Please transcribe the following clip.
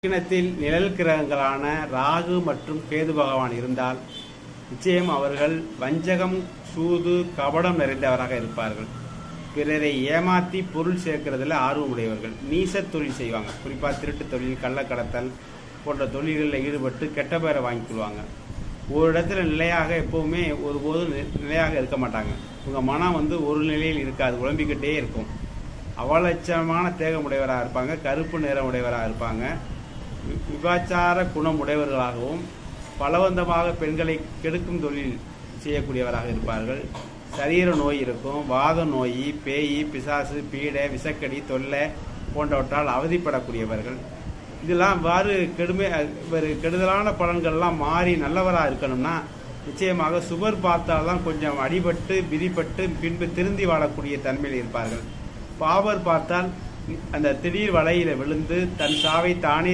லக்னத்தில் நிழல் கிரகங்களான ராகு மற்றும் கேது பகவான் இருந்தால் நிச்சயம் அவர்கள் வஞ்சகம், சூது, கபடம் நிறைந்தவராக இருப்பார்கள். பிறரை ஏமாற்றி பொருள் சேர்க்கிறதுல ஆர்வமுடையவர்கள். நீச தொழில் செய்வாங்க. குறிப்பாக திருட்டு தொழில், கள்ளக்கடத்தல் போன்ற தொழில்களில் ஈடுபட்டு கெட்ட பேரை வாங்கிக்கொள்வாங்க. ஒரு இடத்துல நிலையாக எப்போவுமே ஒருபோதும் நிலையாக இருக்க மாட்டாங்க. உங்கள் மனம் ஒரு நிலையில் இருக்காது, குழம்பிக்கிட்டே இருக்கும். அவலட்சணமான தேகமுடையவராக இருப்பாங்க. கருப்பு நிறமுடையவராக இருப்பாங்க. விபச்சார குணம் உடையவர்களாகவும் பலவந்தமாக பெண்களை கெடுக்கும் தொழில் செய்யக்கூடியவராக இருப்பார்கள். சரீர நோய் இருக்கும். வாத நோய், பேய், பிசாசு, பீடை, விசக்கடி, தொல்லை போன்றவற்றால் அவதிப்படக்கூடியவர்கள். இதெல்லாம் கெடுதலான பலன்கள்லாம் மாறி நல்லவராக இருக்கணும்னா நிச்சயமாக சுவர் பார்த்தால்தான் கொஞ்சம் அடிபட்டு விதிப்பட்டு பின்பு திருந்தி வாழக்கூடிய தன்மையில் இருப்பார்கள். பாவர் பார்த்தால் அந்த திடீர் வலையில் விழுந்து தன் சாவை தானே